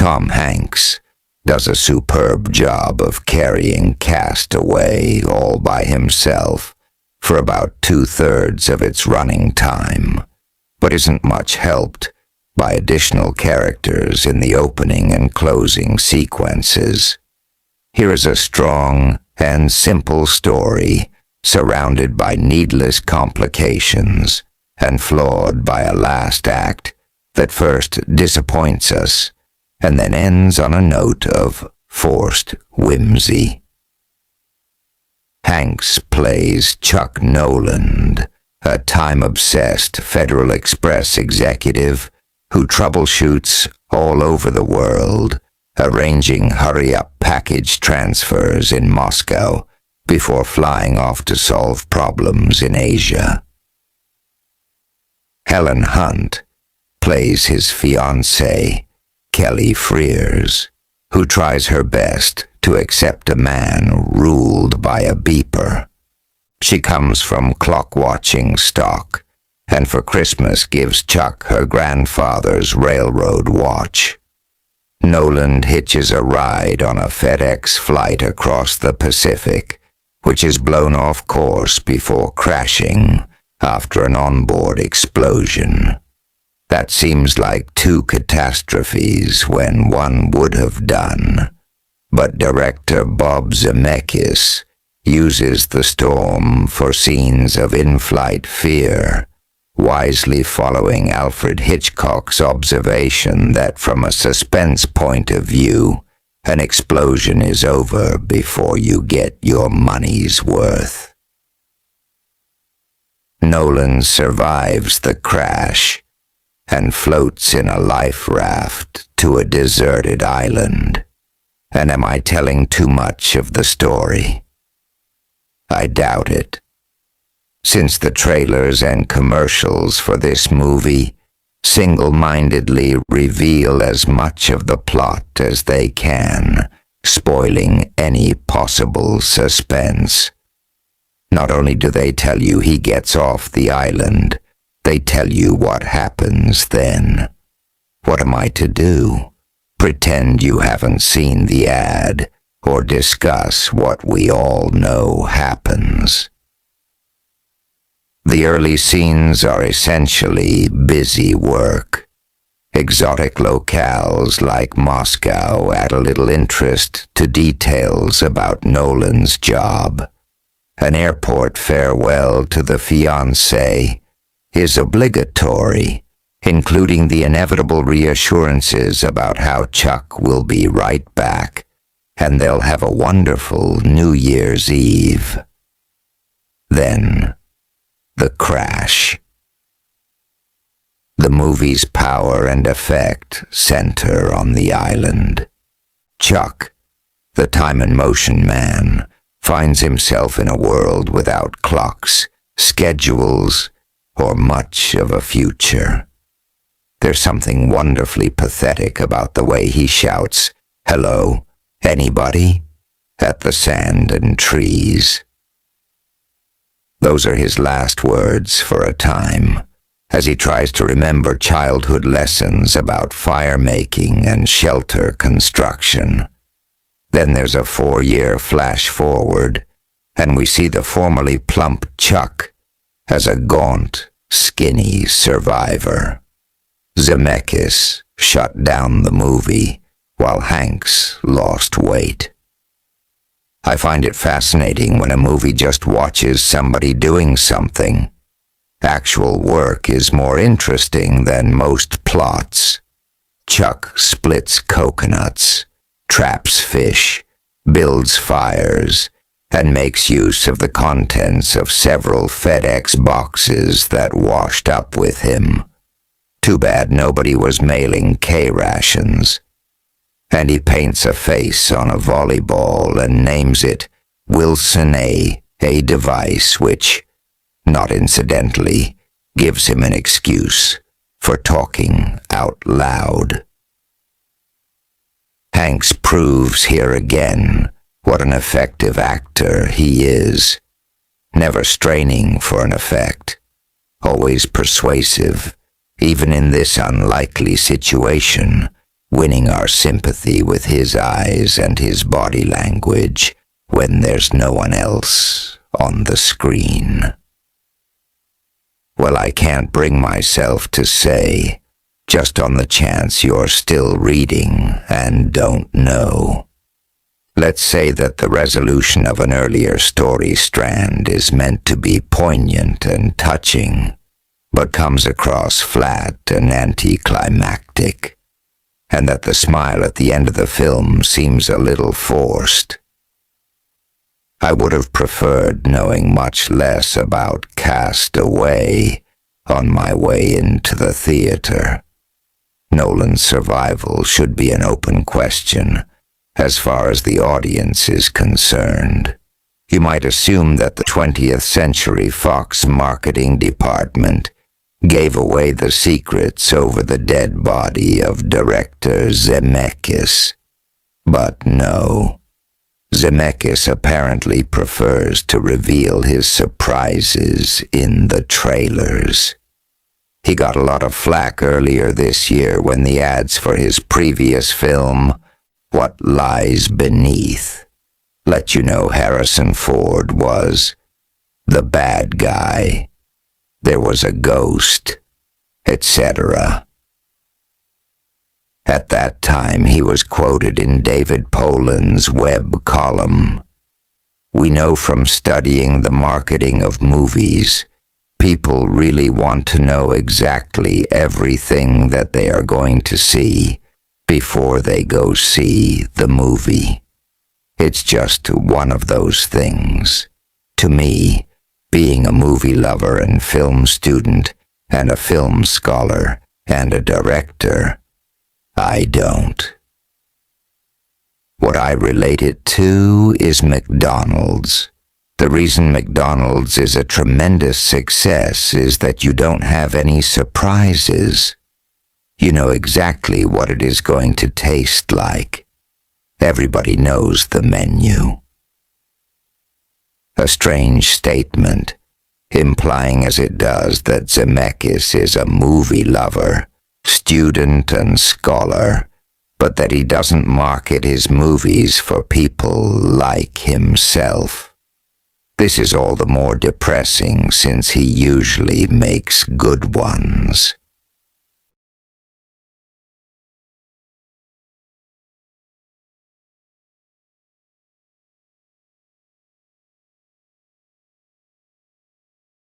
Tom Hanks does a superb job of carrying Castaway all by himself for about 2/3 of its running time, but isn't much helped by additional characters in the opening and closing sequences. Here is a strong and simple story surrounded by needless complications and flawed by a last act that first disappoints us and then ends on a note of forced whimsy. Hanks plays Chuck Noland, a time-obsessed Federal Express executive who troubleshoots all over the world, arranging hurry-up package transfers in Moscow before flying off to solve problems in Asia. Helen Hunt plays his fiancée, Kelly Frears, who tries her best to accept a man ruled by a beeper. She comes from clock-watching stock, and for Christmas gives Chuck her grandfather's railroad watch. Noland hitches a ride on a FedEx flight across the Pacific, which is blown off course before crashing after an onboard explosion. That seems like two catastrophes when one would have done, but director Bob Zemeckis uses the storm for scenes of in-flight fear, wisely following Alfred Hitchcock's observation that from a suspense point of view, an explosion is over before you get your money's worth. Nolan survives the crash and floats in a life raft to a deserted island. And am I telling too much of the story? I doubt it, since the trailers and commercials for this movie single-mindedly reveal as much of the plot as they can, spoiling any possible suspense. Not only do they tell you he gets off the island, they tell you what happens then. What am I to do? Pretend you haven't seen the ad, or discuss what we all know happens? The early scenes are essentially busy work. Exotic locales like Moscow add a little interest to details about Nolan's job. An airport farewell to the fiancée is obligatory, including the inevitable reassurances about how Chuck will be right back, and they'll have a wonderful New Year's Eve. Then, the crash. The movie's power and effect center on the island. Chuck, the time and motion man, finds himself in a world without clocks, schedules, or much of a future. There's something wonderfully pathetic about the way he shouts, "Hello, anybody?" at the sand and trees. Those are his last words for a time, as he tries to remember childhood lessons about fire-making and shelter construction. Then there's a 4-year flash forward, and we see the formerly plump Chuck as a gaunt, skinny survivor. Zemeckis shut down the movie, while Hanks lost weight. I find it fascinating when a movie just watches somebody doing something. Actual work is more interesting than most plots. Chuck splits coconuts, traps fish, builds fires, and makes use of the contents of several FedEx boxes that washed up with him. Too bad nobody was mailing K-rations. And he paints a face on a volleyball and names it Wilson A device which, not incidentally, gives him an excuse for talking out loud. Hanks proves here again what an effective actor he is, never straining for an effect, always persuasive, even in this unlikely situation, winning our sympathy with his eyes and his body language when there's no one else on the screen. Well, I can't bring myself to say, just on the chance you're still reading and don't know. Let's say that the resolution of an earlier story strand is meant to be poignant and touching, but comes across flat and anticlimactic, and that the smile at the end of the film seems a little forced. I would have preferred knowing much less about Cast Away on my way into the theater. Nolan's survival should be an open question as far as the audience is concerned. You might assume that the 20th Century Fox marketing department gave away the secrets over the dead body of director Zemeckis. But no. Zemeckis apparently prefers to reveal his surprises in the trailers. He got a lot of flack earlier this year when the ads for his previous film, What Lies Beneath, let you know Harrison Ford was the bad guy. There was a ghost, etc. At that time, he was quoted in David Poland's web column. We know from studying the marketing of movies, people really want to know exactly everything that they are going to see before they go see the movie. It's just one of those things. To me, being a movie lover and film student and a film scholar and a director, I don't. What I relate it to is McDonald's. The reason McDonald's is a tremendous success is that you don't have any surprises. You know exactly what it is going to taste like. Everybody knows the menu. A strange statement, implying as it does that Zemeckis is a movie lover, student and scholar, but that he doesn't market his movies for people like himself. This is all the more depressing since he usually makes good ones.